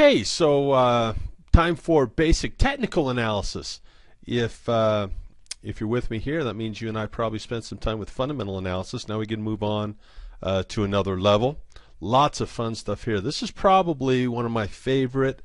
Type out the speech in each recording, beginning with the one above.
Okay, so time for basic technical analysis. If you're with me here, that means you and I probably spent some time with fundamental analysis. Now we can move on to another level. Lots of fun stuff here. This is probably one of my favorite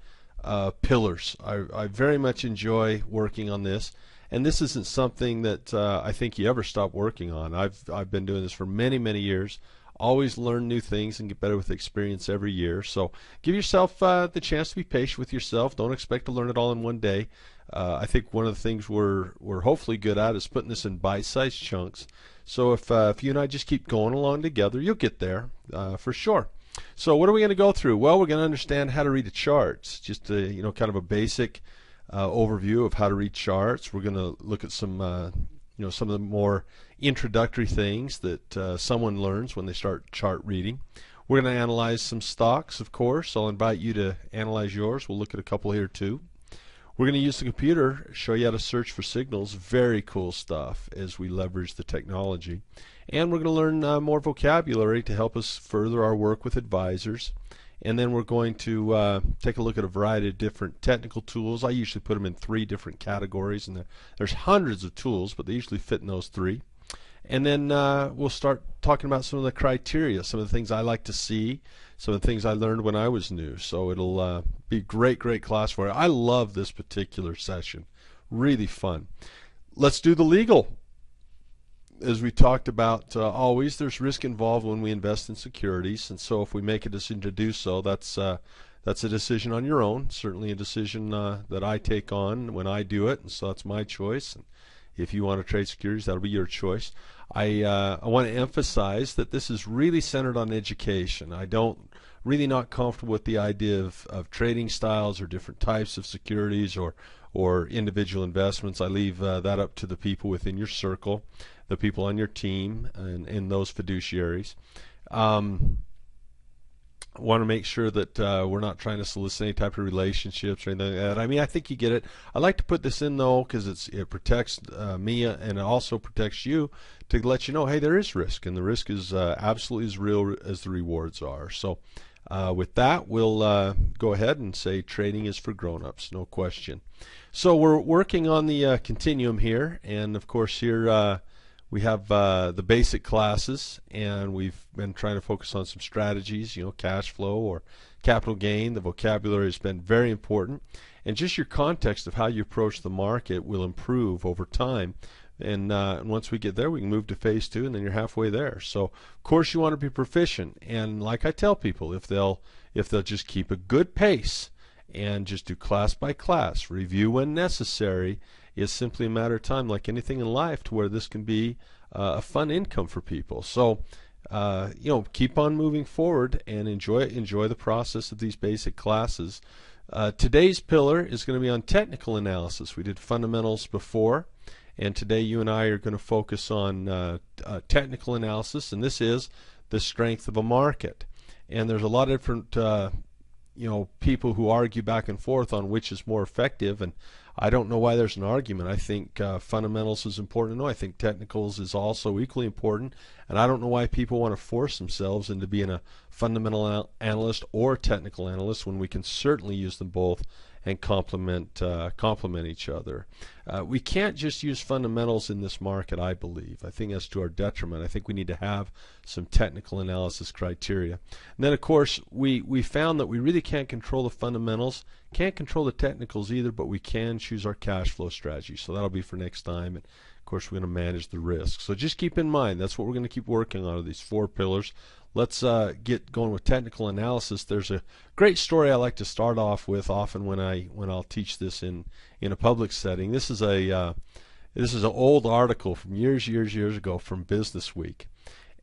pillars. I very much enjoy working on this, and this isn't something that I think you ever stop working on. I've been doing this for many years. Always learn new things and get better with experience every year. So give yourself the chance to be patient with yourself. Don't expect to learn it all in one day. I think one of the things we're hopefully good at is putting this in bite-sized chunks. So if you and I just keep going along together, you'll get there for sure. So what are we going to go through? Well, we're going to understand how to read a chart. Just kind of a basic overview of how to read charts. We're going to look at some some of the more introductory things that someone learns when they start chart reading. We're going to analyze some stocks, of course. I'll invite you to analyze yours. We'll look at a couple here too. We're going to use the computer, show you how to search for signals. Very cool stuff as we leverage the technology. And we're going to learn more vocabulary to help us further our work with advisors. And then we're going to take a look at a variety of different technical tools. I usually put them in 3 different categories, and there's hundreds of tools, but they usually fit in those 3. And then we'll start talking about some of the criteria, some of the things I like to see, some of the things I learned when I was new. So it'll be great class for you. I love this particular session. Really fun. Let's do the legal. As we talked about always, there's risk involved when we invest in securities, and so if we make a decision to do so, that's a decision on your own. Certainly a decision that I take on when I do it, and so that's my choice. And if you want to trade securities, that'll be your choice. I want to emphasize that this is really centered on education. I don't really not comfortable with the idea of trading styles or different types of securities or individual investments. I leave that up to the people within your circle, the people on your team, and those fiduciaries. I want to make sure that we're not trying to solicit any type of relationships or anything like that. I mean, I think you get it. I like to put this in, though, because it protects me and it also protects you to let you know, hey, there is risk, and the risk is absolutely as real as the rewards are. So with that, we'll go ahead and say trading is for grown-ups, no question. So we're working on the continuum here, and of course here we have the basic classes, and we've been trying to focus on some strategies, cash flow or capital gain. The vocabulary has been very important, and just your context of how you approach the market will improve over time. And once we get there, we can move to phase 2, and then you're halfway there. So of course you want to be proficient, and like I tell people, if they'll just keep a good pace and just do class by class, review when necessary, it's simply a matter of time, like anything in life, to where this can be a fun income for people. So keep on moving forward and enjoy the process of these basic classes. Today's pillar is going to be on technical analysis. We did fundamentals before, and today you and I are going to focus on technical analysis, and this is the strength of a market. And there's a lot of different people who argue back and forth on which is more effective, and I don't know why there's an argument. I think fundamentals is important to know. I think technicals is also equally important, and I don't know why people want to force themselves into being a fundamental analyst or technical analyst when we can certainly use them both and complement each other. We can't just use fundamentals in this market, I believe. I think that's to our detriment. I think we need to have some technical analysis criteria. And then, of course, we found that we really can't control the fundamentals, can't control the technicals either, but we can choose our cash flow strategy. So that'll be for next time. And of course, we're going to manage the risk. So just keep in mind, that's what we're going to keep working on, are these 4 pillars. Let's get going with technical analysis. There's a great story I like to start off with often when I'll teach this in a public setting. This is an old article from years ago from Business Week,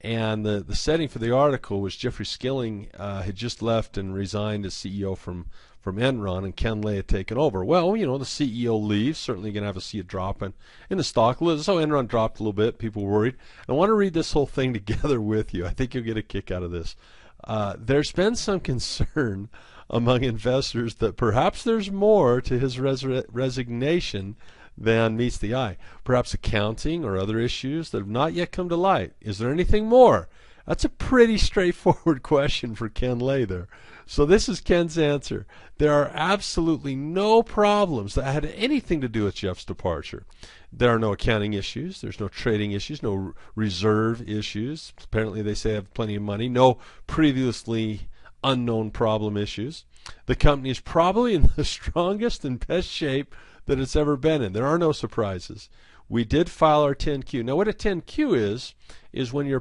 and the setting for the article was Jeffrey Skilling had just left and resigned as CEO from Enron, and Ken Lay had taken over. Well, the CEO leaves, certainly going to see it drop in the stock. So Enron dropped a little bit. People were worried. I want to read this whole thing together with you. I think you'll get a kick out of this. There's been some concern among investors that perhaps there's more to his resignation than meets the eye. Perhaps accounting or other issues that have not yet come to light. Is there anything more? That's a pretty straightforward question for Ken Lay there. So this is Ken's answer. There are absolutely no problems that had anything to do with Jeff's departure. There are no accounting issues. There's no trading issues, no reserve issues. Apparently they say they have plenty of money. No previously unknown problem issues. The company is probably in the strongest and best shape that it's ever been in. There are no surprises. We did file our 10Q. Now what a 10Q is when you're a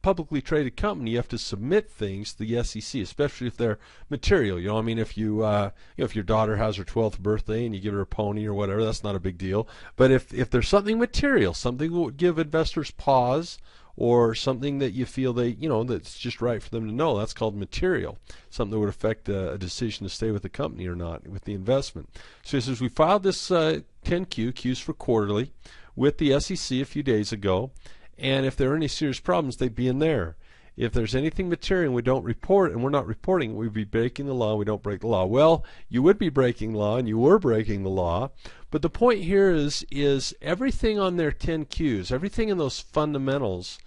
publicly traded company, you have to submit things to the SEC, especially if they're material. You know, I mean, if if your daughter has her 12th birthday and you give her a pony or whatever, that's not a big deal. But if there's something material, something that would give investors pause, or something that you feel that's just right for them to know, that's called material. Something that would affect a decision to stay with the company or not, with the investment. So he says, we filed this 10Q, Q's for quarterly, with the SEC a few days ago, and if there are any serious problems, they'd be in there. If there's anything material and we don't report, and we're not reporting, we'd be breaking the law. We don't break the law. Well, you would be breaking the law, and you were breaking the law. But the point here is everything on their 10Qs, everything in those fundamentals,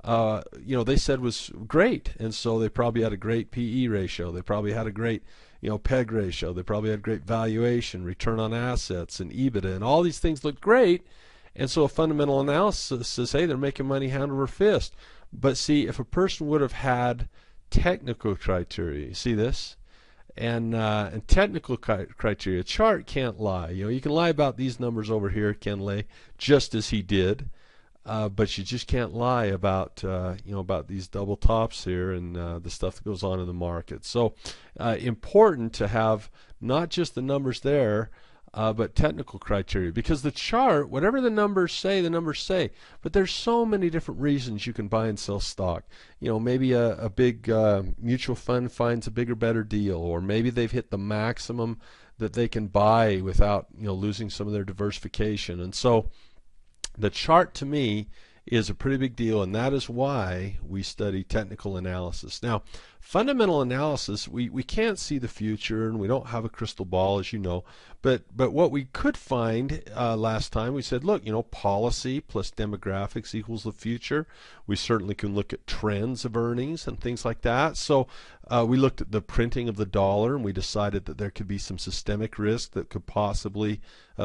they said was great, and so they probably had a great PE ratio. They probably had a great, PEG ratio. They probably had great valuation, return on assets, and EBITDA, and all these things look great. And so a fundamental analysis says, hey, they're making money hand over fist. But see, if a person would have had technical criteria, you see this? And technical criteria, a chart can't lie. You can lie about these numbers over here, Ken Lay, just as he did. But you just can't lie about about these double tops here and the stuff that goes on in the market. So important to have not just the numbers there, but technical criteria, because the chart, whatever the numbers say. But there's so many different reasons you can buy and sell stock. Maybe a big mutual fund finds a bigger, better deal, or maybe they've hit the maximum that they can buy without losing some of their diversification. And so the chart to me is a pretty big deal, and that is why we study technical analysis. Now, fundamental analysis, we can't see the future, and we don't have a crystal ball, as you know. But what we could find last time, we said, look, policy plus demographics equals the future. We certainly can look at trends of earnings and things like that. So we looked at the printing of the dollar, and we decided that there could be some systemic risk that could possibly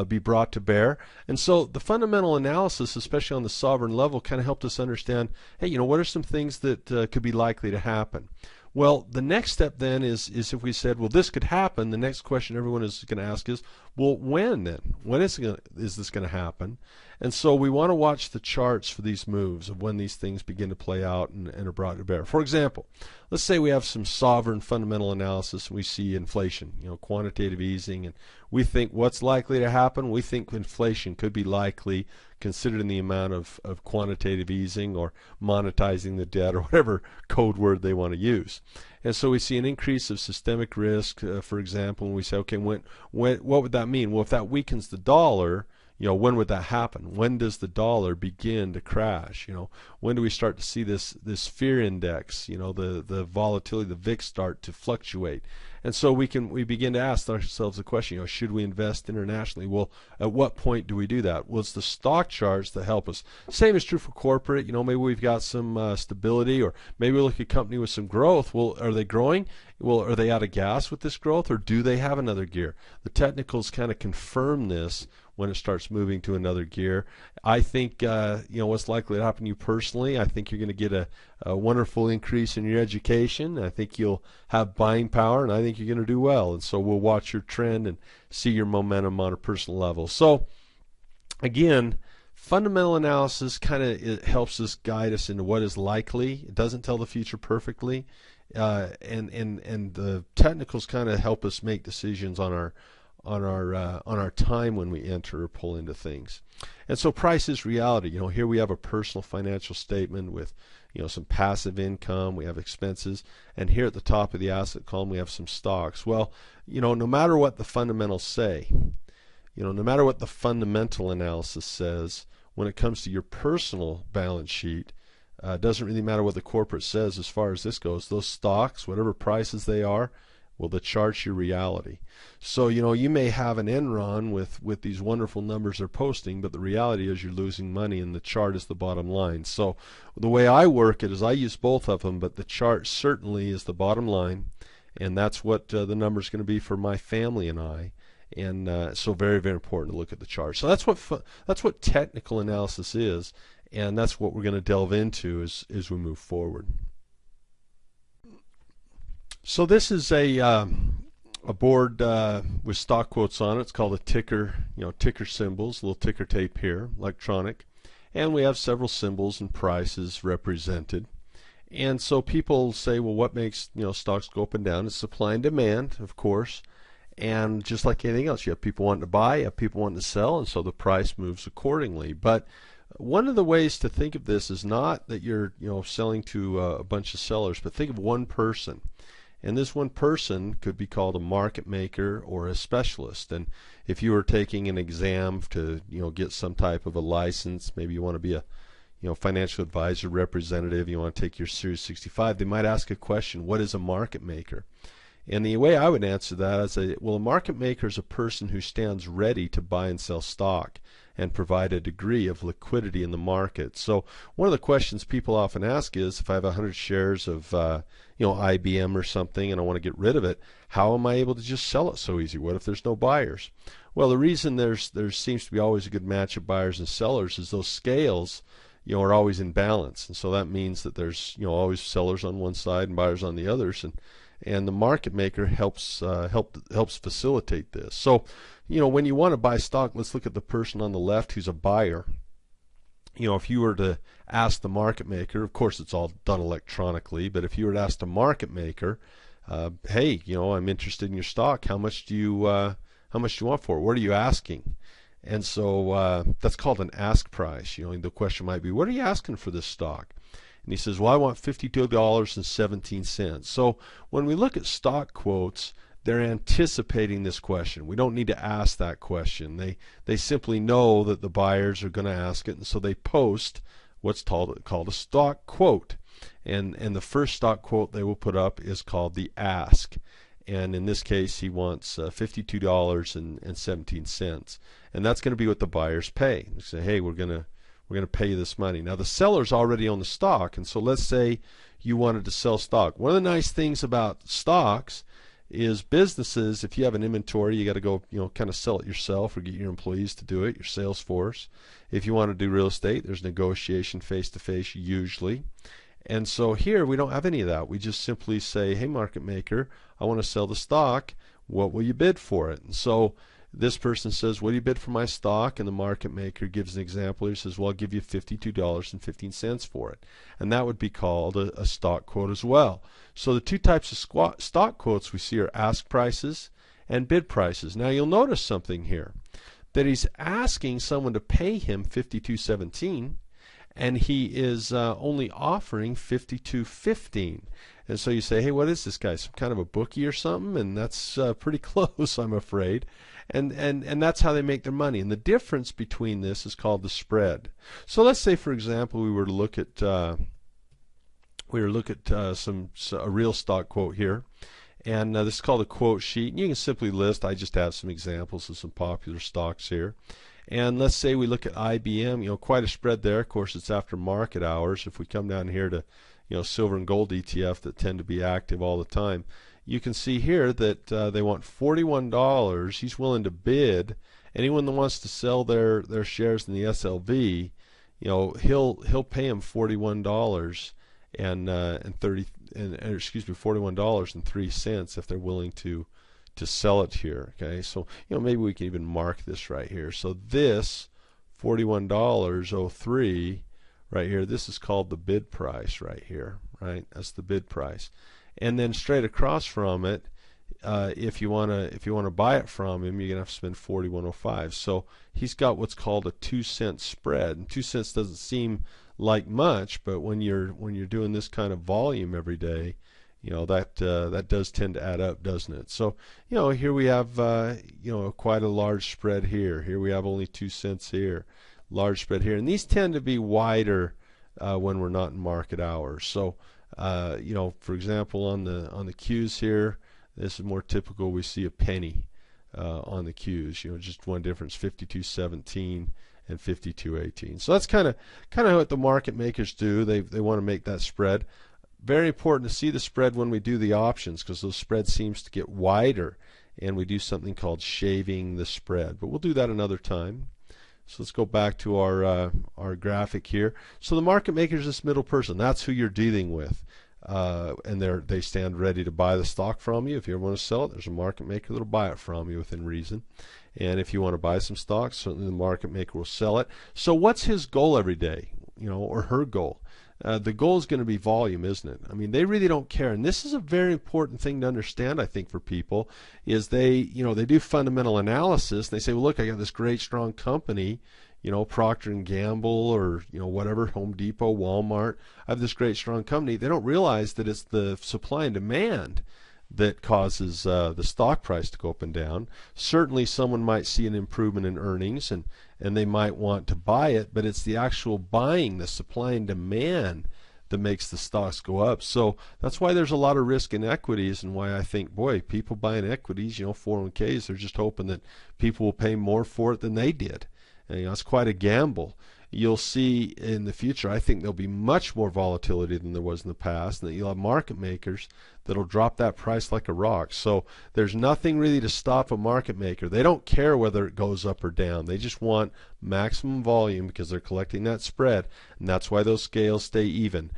be brought to bear. And so the fundamental analysis, especially on the sovereign level, kind of helped us understand, hey, what are some things that could be likely to happen? Well, the next step then is if we said, well, this could happen, the next question everyone is going to ask is, well, when then? When is this going to happen? And so we want to watch the charts for these moves of when these things begin to play out and are brought to bear. For example, let's say we have some sovereign fundamental analysis and we see inflation, quantitative easing, and we think what's likely to happen? We think inflation could be likely, considering the amount of quantitative easing or monetizing the debt or whatever code word they want to use. And so we see an increase of systemic risk, for example, and we say, okay, what would that mean? Well, if that weakens the dollar, when would that happen? When does the dollar begin to crash? When do we start to see this fear index, the volatility, the VIX start to fluctuate? And so we begin to ask ourselves the question, should we invest internationally? Well, at what point do we do that? Well, it's the stock charts that help us. Same is true for corporate. Maybe we've got some stability, or maybe we look at a company with some growth. Well, are they growing? Well, are they out of gas with this growth, or do they have another gear? The technicals kind of confirm this when it starts moving to another gear. I think what's likely to happen to you personally, I think you're going to get a wonderful increase in your education. I think you'll have buying power, and I think you're going to do well. And so we'll watch your trend and see your momentum on a personal level. So again, fundamental analysis kind of helps us guide us into what is likely. It doesn't tell the future perfectly, and the technicals kind of help us make decisions on our time when we enter or pull into things. And so price is reality. Here we have a personal financial statement with some passive income, we have expenses, and here at the top of the asset column we have some stocks. Well, no matter what the fundamentals say, no matter what the fundamental analysis says, when it comes to your personal balance sheet, it doesn't really matter what the corporate says as far as this goes. Those stocks, whatever prices they are, Well, the chart's your reality. So, you may have an Enron with these wonderful numbers they're posting, but the reality is you're losing money and the chart is the bottom line. So the way I work it is I use both of them, but the chart certainly is the bottom line, and that's what the number's going to be for my family and I. And so very, very important to look at the chart. So that's what technical analysis is, and that's what we're going to delve into as we move forward. So this is a board with stock quotes on it. It's called a ticker, ticker symbols, a little ticker tape here, electronic, and we have several symbols and prices represented. And so people say, well, what makes stocks go up and down? It's supply and demand, of course. And just like anything else, you have people wanting to buy, you have people wanting to sell, and so the price moves accordingly. But one of the ways to think of this is not that you're selling to a bunch of sellers, but think of one person. And this one person could be called a market maker or a specialist. And if you were taking an exam to get some type of a license, maybe you want to be a financial advisor representative, you want to take your Series 65, they might ask a question, what is a market maker? And the way I would answer that is, a market maker is a person who stands ready to buy and sell stock and provide a degree of liquidity in the market. So one of the questions people often ask is, if I have 100 shares of IBM or something and I want to get rid of it, how am I able to just sell it so easy? What if there's no buyers? Well, the reason there seems to be always a good match of buyers and sellers is those scales are always in balance, and so that means that there's always sellers on one side and buyers on the others, and the market maker helps facilitate this. So when you want to buy stock, let's look at the person on the left who's a buyer. If you were to ask the market maker, of course it's all done electronically, but if you were to ask the market maker, hey, I'm interested in your stock, how much do you want for it? What are you asking? And so that's called an ask price. The question might be, what are you asking for this stock? And he says, well, I want $52.17. So when we look at stock quotes, they're anticipating this question. We don't need to ask that question. They simply know that the buyers are going to ask it, and so they post what's called a stock quote. And the first stock quote they will put up is called the ask. And in this case, he wants $52.17, and that's going to be what the buyers pay. They say, hey, we're going to pay you this money. Now the seller's already on the stock, and so let's say you wanted to sell stock. One of the nice things about stocks is businesses, if you have an inventory, you got to go kind of sell it yourself or get your employees to do it, your sales force. If you want to do real estate, there's negotiation face to face usually. And so here we don't have any of that. We just simply say, hey, market maker, I want to sell the stock. What will you bid for it? And so this person says, what do you bid for my stock? And the market maker gives an example. He says, well, I'll give you $52.15 for it. And that would be called a stock quote as well. So the two types of stock quotes we see are ask prices and bid prices. Now you'll notice something here, that he's asking someone to pay him $52.17, and he is only offering $52.15. And so you say, hey, what is this guy? Some kind of a bookie or something? And that's pretty close, I'm afraid. And that's how they make their money. And the difference between this is called the spread. So let's say, for example, we were to look at a real stock quote here. And this is called a quote sheet. And you can simply list, I just have some examples of some popular stocks here. And let's say we look at IBM, quite a spread there. Of course, it's after market hours. If we come down here to, silver and gold ETF that tend to be active all the time, you can see here that they want $41. He's willing to bid. Anyone that wants to sell their shares in the SLV, he'll pay him $41 $41.03 if they're willing to sell it here. Okay, so maybe we can even mark this right here. So this $41.03 right here, this is called the bid price right here, right? That's the bid price. And then straight across from it, if you want to buy it from him, you're gonna have to spend $41.05. So he's got what's called a 2-cent spread. And 2 cents doesn't seem like much, but when you're doing this kind of volume every day, that does tend to add up, doesn't it? So here we have quite a large spread here. Here we have only 2 cents here, large spread here, and these tend to be wider when we're not in market hours. So for example, on the Qs here, This is more typical. We see a penny on the Qs. Just one difference: 52.17 and 52.18. So that's kind of what the market makers do. They want to make that spread. Very important to see the spread when we do the options, because those spreads seems to get wider, and we do something called shaving the spread. But we'll do that another time. So let's go back to our graphic here. So the market maker is this middle person. That's who you're dealing with. And they stand ready to buy the stock from you. If you ever want to sell it, there's a market maker that'll buy it from you within reason. And if you want to buy some stock, certainly the market maker will sell it. So what's his goal every day, or her goal? The goal is going to be volume, isn't it? I mean, they really don't care. And this is a very important thing to understand, I think, for people, is they do fundamental analysis. They say, well, look, I got this great, strong company, Procter & Gamble or, whatever, Home Depot, Walmart. I have this great, strong company. They don't realize that it's the supply and demand that causes the stock price to go up and down. Certainly someone might see an improvement in earnings and they might want to buy it, but it's the actual buying, the supply and demand, that makes the stocks go up. So that's why there's a lot of risk in equities, and why I think, boy, people buying equities, 401ks, they're just hoping that people will pay more for it than they did. And, it's quite a gamble. You'll see in the future, I think there'll be much more volatility than there was in the past, and that you'll have market makers that'll drop that price like a rock. So there's nothing really to stop a market maker. They don't care whether it goes up or down. They just want maximum volume because they're collecting that spread, and that's why those scales stay even.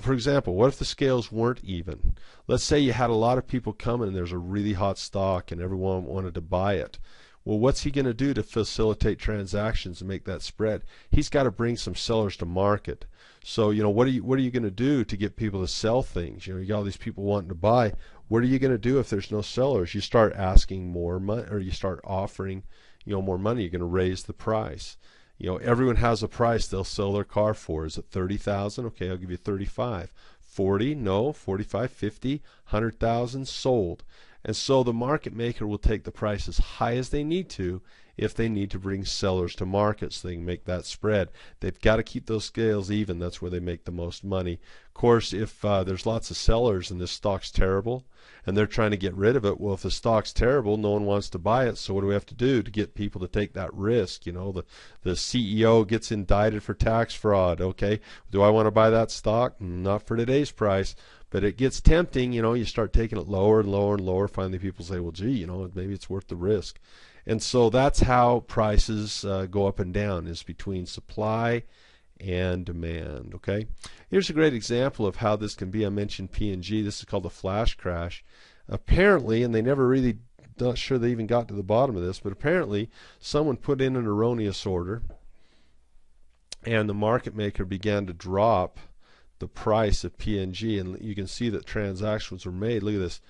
For example, what if the scales weren't even? Let's say you had a lot of people coming and there's a really hot stock and everyone wanted to buy it. Well, what's he going to do to facilitate transactions and make that spread? He's got to bring some sellers to market. So, what are you going to do to get people to sell things? You got all these people wanting to buy. What are you going to do if there's no sellers? You start asking more money, or you start offering, more money. You're going to raise the price. Everyone has a price they'll sell their car for. Is it $30,000? Okay, I'll give you 35. 40? No. 45, 50, 100,000 sold. And so the market maker will take the price as high as they need to if they need to bring sellers to market so they can make that spread. They've got to keep those scales even. That's where they make the most money. Of course, if there's lots of sellers and this stock's terrible and they're trying to get rid of it, well, if the stock's terrible, no one wants to buy it. So what do we have to do to get people to take that risk? The CEO gets indicted for tax fraud. Okay, do I want to buy that stock? Not for today's price. But it gets tempting, you start taking it lower and lower and lower. Finally, people say, well, gee, maybe it's worth the risk. And so that's how prices go up and down, is between supply and demand. Okay, here's a great example of how this can be. I mentioned P&G. This is called a flash crash. Apparently, and they never really, not sure they even got to the bottom of this, but apparently someone put in an erroneous order, and the market maker began to drop the price of P&G, and you can see that transactions were made. Look at this.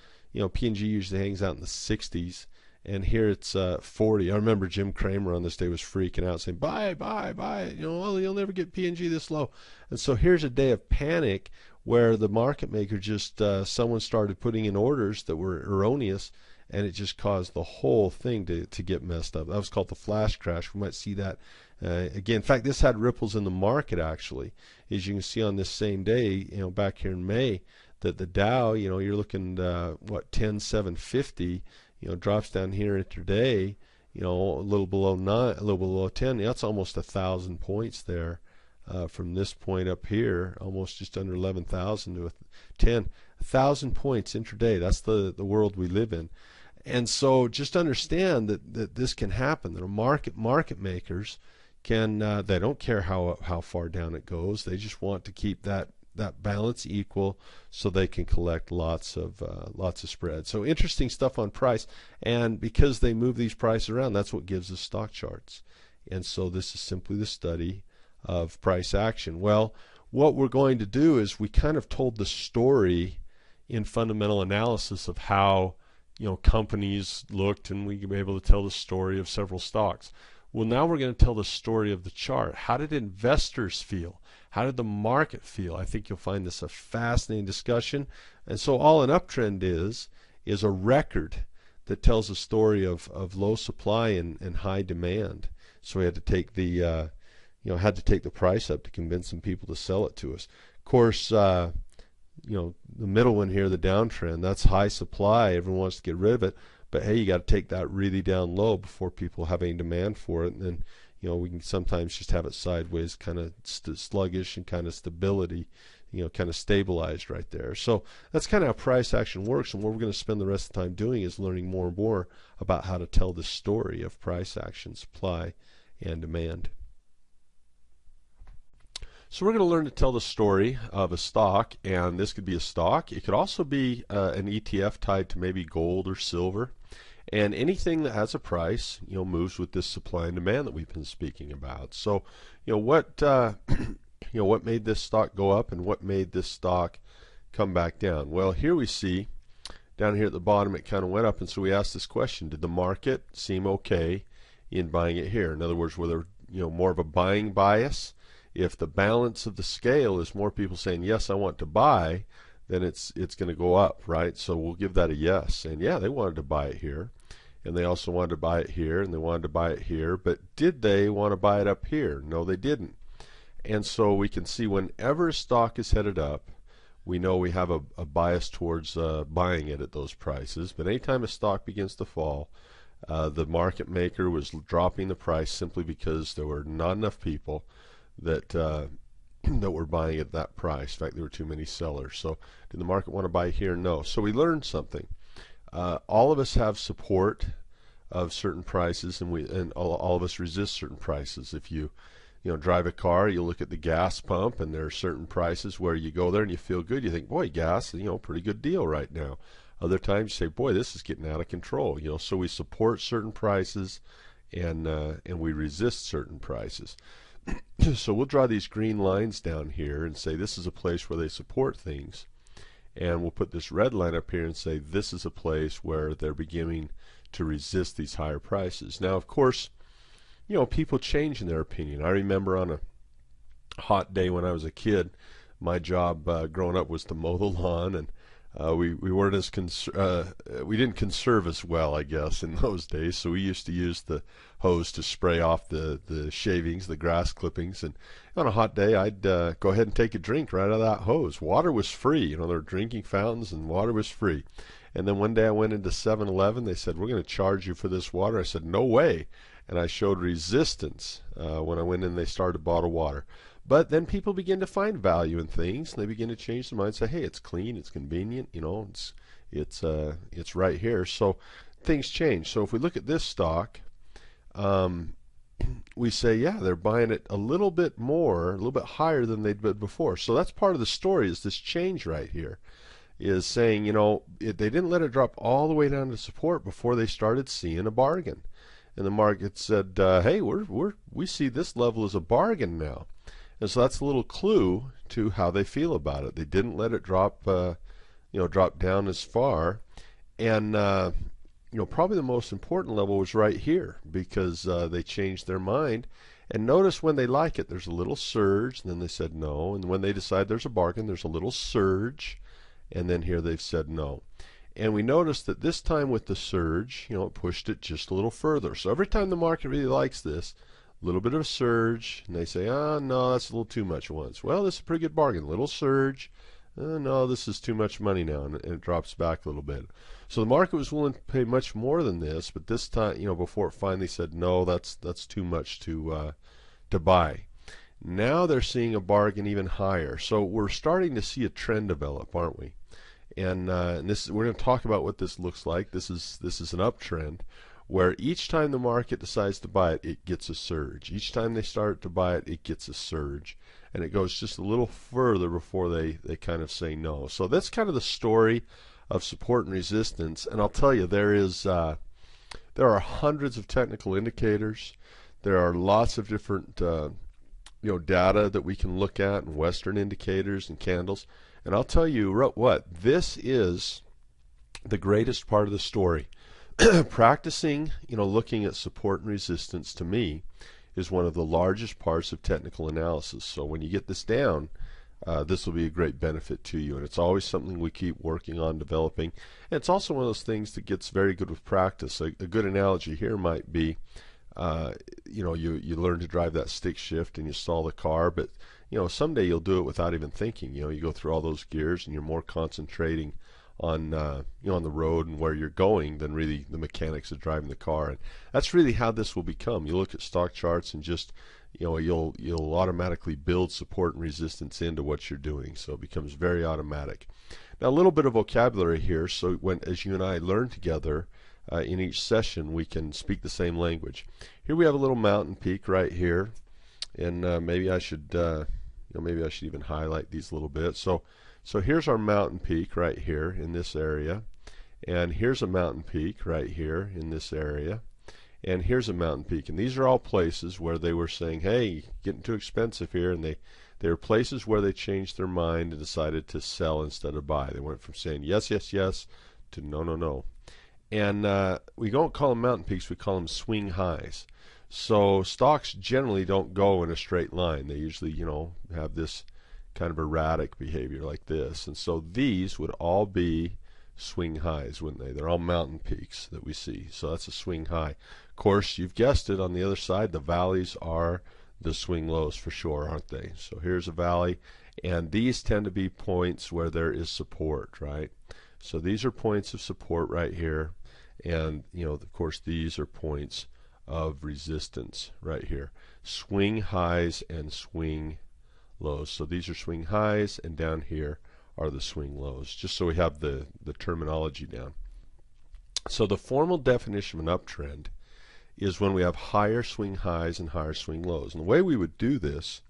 P&G usually hangs out in the 60s, and here it's 40. I remember Jim Cramer on this day was freaking out, saying, buy, buy, buy. Well, you'll never get P&G this low. And so here's a day of panic where the market maker just, someone started putting in orders that were erroneous, and it just caused the whole thing to get messed up. That was called the flash crash. We might see that again. In fact, this had ripples in the market, actually. As you can see on this same day, back here in May, that the Dow, you're looking, 10,750, drops down here intraday, a little below 9, a little below 10. That's almost 1,000 points there. From this point up here, almost just under 11,000 to 10. 1,000 points intraday. That's the world we live in. And so just understand that this can happen. That market makers can, they don't care how far down it goes. They just want to keep that balance equal so they can collect lots of spread. So interesting stuff on price. And because they move these prices around, that's what gives us stock charts. And so this is simply the study of price action. Well, what we're going to do is we kind of told the story in fundamental analysis of how companies looked, and we were able to tell the story of several stocks. Well, now we're going to tell the story of the chart. How did investors feel? How did the market feel? I think you'll find this a fascinating discussion. And so all an uptrend is a record that tells a story of low supply and high demand. So we had to take the had to take the price up to convince some people to sell it to us. Of course, the middle one here, the downtrend, that's high supply. Everyone wants to get rid of it, but hey, you got to take that really down low before people have any demand for it. And then we can sometimes just have it sideways, kind of sluggish and kind of stability, kind of stabilized right there. So that's kind of how price action works, and what we're going to spend the rest of the time doing is learning more and more about how to tell the story of price action, supply, and demand. So we're going to learn to tell the story of a stock, and this could be a stock. It could also be an ETF tied to maybe gold or silver. And anything that has a price, moves with this supply and demand that we've been speaking about. So, what made this stock go up and what made this stock come back down? Well, here we see down here at the bottom it kind of went up, and so we asked this question: did the market seem okay in buying it here? In other words, were there more of a buying bias? If the balance of the scale is more people saying yes, I want to buy, then it's going to go up, right? So we'll give that a yes. And yeah, they wanted to buy it here, and they also wanted to buy it here, and they wanted to buy it here, but did they want to buy it up here? No, they didn't. And so we can see whenever a stock is headed up, we know we have a bias towards buying it at those prices. But anytime a stock begins to fall, the market maker was dropping the price simply because there were not enough people that that were buying at that price. In fact, there were too many sellers. So did the market want to buy here? No. So we learned something. All of us have support of certain prices, and all of us resist certain prices. If you drive a car, you look at the gas pump, and there are certain prices where you go there and you feel good. You think, boy, gas, pretty good deal right now. Other times you say, boy, this is getting out of control. So we support certain prices, and we resist certain prices. So we'll draw these green lines down here and say this is a place where they support things, and we'll put this red line up here and say this is a place where they're beginning to resist these higher prices. Now, of course, people change in their opinion. I remember on a hot day when I was a kid, my job growing up was to mow the lawn, and we weren't as we didn't conserve as well, I guess, in those days. So we used to use the hose to spray off the shavings, the grass clippings, and on a hot day I'd go ahead and take a drink right out of that hose. Water was free, there were drinking fountains and water was free. And then one day I went into 7-Eleven. They said, we're going to charge you for this water. I said, no way. And I showed resistance when I went in. They started bottled water. But then people begin to find value in things, and they begin to change their mind and say, hey, it's clean, it's convenient, it's right here. So things change. So if we look at this stock, we say, yeah, they're buying it a little bit more, a little bit higher than they'd bid before. So that's part of the story, is this change right here, is saying, they didn't let it drop all the way down to support before they started seeing a bargain. And the market said, hey, we see this level as a bargain now. And so that's a little clue to how they feel about it. They didn't let it drop, drop down as far. And probably the most important level was right here, because they changed their mind. And notice when they like it, there's a little surge, and then they said no. And when they decide there's a bargain, there's a little surge, and then here they've said no. And we noticed that this time with the surge, it pushed it just a little further. So every time the market really likes this, a little bit of a surge, and they say, oh, no, that's a little too much once. Well, this is a pretty good bargain. Little surge. No, this is too much money now, and it drops back a little bit. So the market was willing to pay much more than this, but this time, before it finally said, no, that's too much to buy. Now they're seeing a bargain even higher. So we're starting to see a trend develop, aren't we? And we're going to talk about what this looks like. This is an uptrend, where each time the market decides to buy it, it gets a surge. Each time they start to buy it, it gets a surge. And it goes just a little further before they kind of say no. So that's kind of the story of support and resistance. And I'll tell you, there are hundreds of technical indicators. There are lots of different data that we can look at, and Western indicators and candles. And I'll tell you what, this is the greatest part of the story. Practicing, looking at support and resistance, to me, is one of the largest parts of technical analysis. So when you get this down, this will be a great benefit to you. And it's always something we keep working on developing. And it's also one of those things that gets very good with practice. A good analogy here might be, you know, you learn to drive that stick shift and you stall the car, but you know, someday you'll do it without even thinking. You know, you go through all those gears and you're more concentrating on you know, on the road and where you're going than really the mechanics of driving the car. And that's really how this will become. You look at stock charts and just, you know, you'll automatically build support and resistance into what you're doing, so it becomes very automatic. Now, a little bit of vocabulary here, so when as you and I learn together in each session, we can speak the same language. Here we have a little mountain peak right here, and maybe I should you know, maybe I should even highlight these a little bit. So here's our mountain peak right here in this area, and here's a mountain peak right here in this area, and here's a mountain peak, and these are all places where they were saying, hey, getting too expensive here, and they were places where they changed their mind and decided to sell instead of buy. They went from saying yes, yes, yes to no, no, no. And we don't call them mountain peaks, we call them swing highs. So stocks generally don't go in a straight line. They usually, you know, have this kind of erratic behavior like this. And so these would all be swing highs, wouldn't they? They're all mountain peaks that we see. So that's a swing high. Of course, you've guessed it, on the other side, the valleys are the swing lows for sure, aren't they? So here's a valley, and these tend to be points where there is support, right? So these are points of support right here, and you know, of course, these are points of resistance right here. Swing highs and swing lows. So these are swing highs, and down here are the swing lows, just so we have the terminology down. So the formal definition of an uptrend is when we have higher swing highs and higher swing lows. And the way we would do this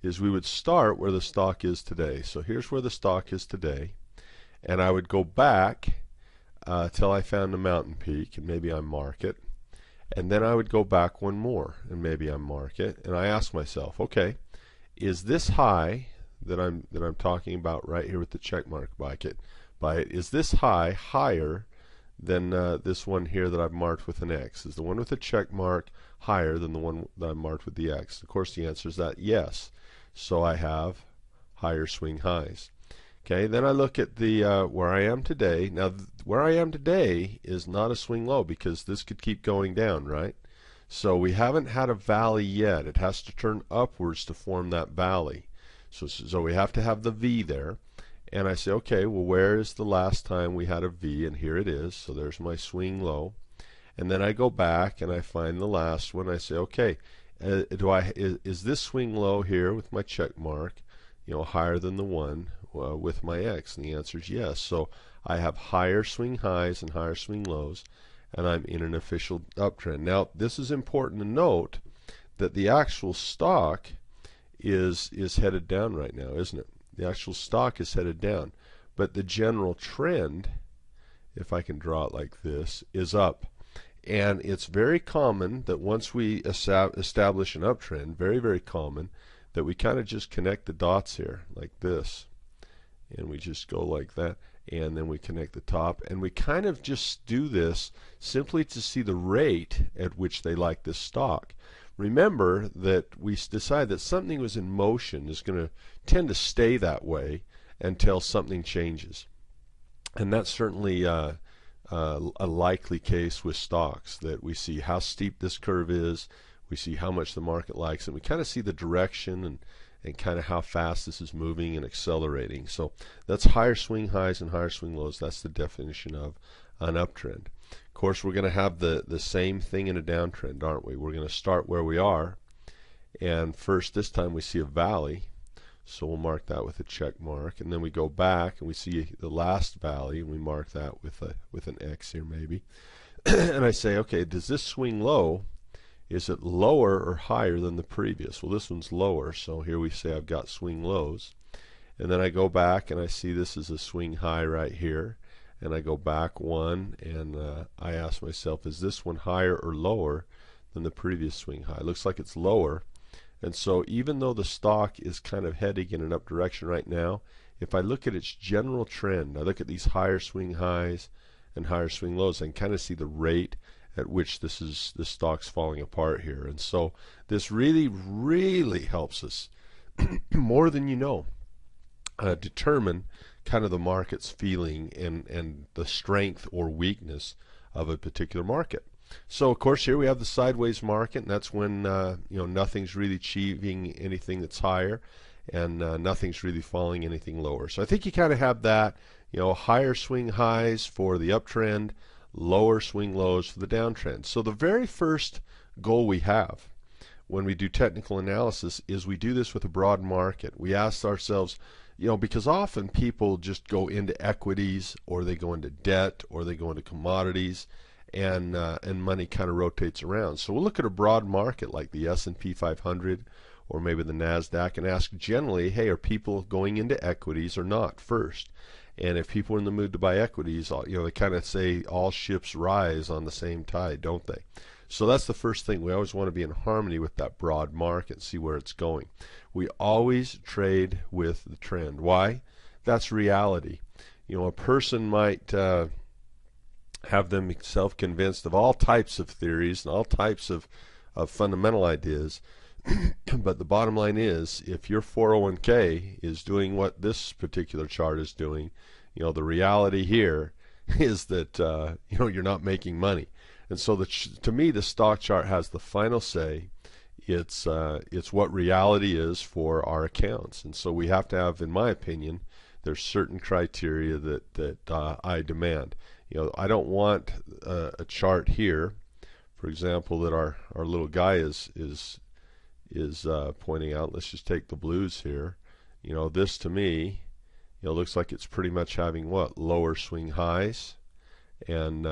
is we would start where the stock is today. So here's where the stock is today, and I would go back till I found a mountain peak, and maybe I mark it, and then I would go back one more, and maybe I mark it, and I ask myself, okay, is this high that I'm talking about right here with the check mark by it, is this high higher than this one here that I've marked with an X? Is the one with the check mark higher than the one that I marked with the X? Of course, the answer is that yes. So I have higher swing highs. Okay, then I look at the where I am today. Now, where I am today is not a swing low, because this could keep going down, right? So we haven't had a valley yet. It has to turn upwards to form that valley. So we have to have the V there. And I say, okay, well, where is the last time we had a V? And here it is. So there's my swing low. And then I go back and I find the last one. I say, okay, is this swing low here with my check mark, you know, higher than the one with my X? And the answer is yes. So I have higher swing highs and higher swing lows, and I'm in an official uptrend. Now, this is important to note that the actual stock is headed down right now, isn't it? The actual stock is headed down, but the general trend, if I can draw it like this, is up. And it's very common that once we establish an uptrend, very, very common, that we kind of just connect the dots here like this, and we just go like that, and then we connect the top, and we kind of just do this simply to see the rate at which they like this stock. Remember that we decide that something was in motion is going to tend to stay that way until something changes, and that's certainly a likely case with stocks, that we see how steep this curve is, we see how much the market likes, and we kind of see the direction and kind of how fast this is moving and accelerating. So that's higher swing highs and higher swing lows. That's the definition of an uptrend. Of course, we're going to have the same thing in a downtrend, aren't we? We're going to start where we are, and first this time we see a valley, so we'll mark that with a check mark, and then we go back and we see the last valley, and we mark that with an X here maybe. And I say, okay, does this swing low, is it lower or higher than the previous? Well, this one's lower, so here we say I've got swing lows. And then I go back and I see this is a swing high right here, and I go back one, and I ask myself, is this one higher or lower than the previous swing high? It looks like it's lower. And so even though the stock is kind of heading in an up direction right now, if I look at its general trend, I look at these higher swing highs and higher swing lows, I can kind of see the rate at which this stock's falling apart here. And so this really, really helps us more than you know determine kind of the market's feeling and the strength or weakness of a particular market. So of course here we have the sideways market, and that's when nothing's really achieving anything that's higher, and nothing's really falling anything lower. So I think you kind of have that, higher swing highs for the uptrend, lower swing lows for the downtrend. So the very first goal we have when we do technical analysis is we do this with a broad market. We ask ourselves, because often people just go into equities, or they go into debt, or they go into commodities, and money kind of rotates around. So we'll look at a broad market like the S&P 500 or maybe the NASDAQ and ask generally, hey, are people going into equities or not first? And if people are in the mood to buy equities, they kind of say all ships rise on the same tide, don't they? So that's the first thing. We always want to be in harmony with that broad market, see where it's going. We always trade with the trend. Why? That's reality. A person might have them self-convinced of all types of theories and all types of fundamental ideas. But the bottom line is, if your 401k is doing what this particular chart is doing, the reality here is that you're not making money. And so to me, the stock chart has the final say. It's what reality is for our accounts. And so we have to have, in my opinion, there's certain criteria that I demand. I don't want a chart here, for example, that our little guy is pointing out. Let's just take the blues here. This to me, looks like it's pretty much having what? Lower swing highs, and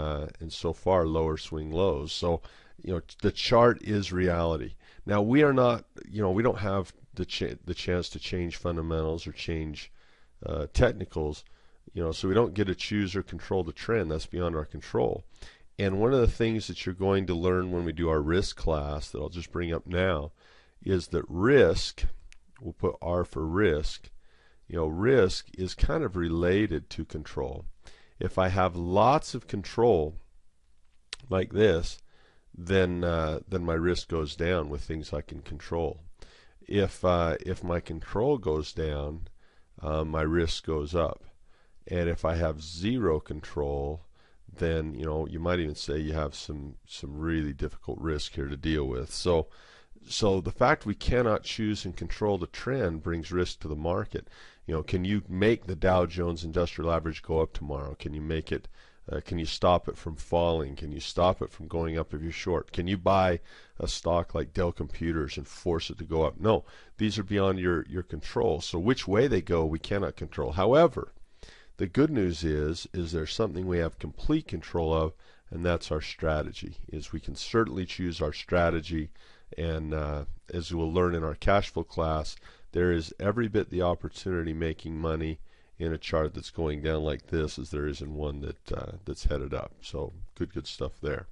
so far lower swing lows. So the chart is reality. Now we are not, we don't have the chance to change fundamentals or change technicals. So we don't get to choose or control the trend. That's beyond our control. And one of the things that you're going to learn when we do our risk class that I'll just bring up now is that risk, we'll put R for risk, risk is kind of related to control. If I have lots of control like this, then my risk goes down with things I can control. If my control goes down, my risk goes up. And if I have zero control, then you might even say you have some really difficult risk here to deal with. So the fact we cannot choose and control the trend brings risk to the market. Can you make the Dow Jones Industrial Average go up tomorrow? Can you make it? Can you stop it from falling? Can you stop it from going up if you're short? Can you buy a stock like Dell Computers and force it to go up? No, these are beyond your control. So which way they go, we cannot control. However, the good news is there's something we have complete control of, and that's our strategy. Is we can certainly choose our strategy, and as we'll learn in our cash flow class, there is every bit the opportunity making money in a chart that's going down like this as there is in one that's headed up. So good stuff there.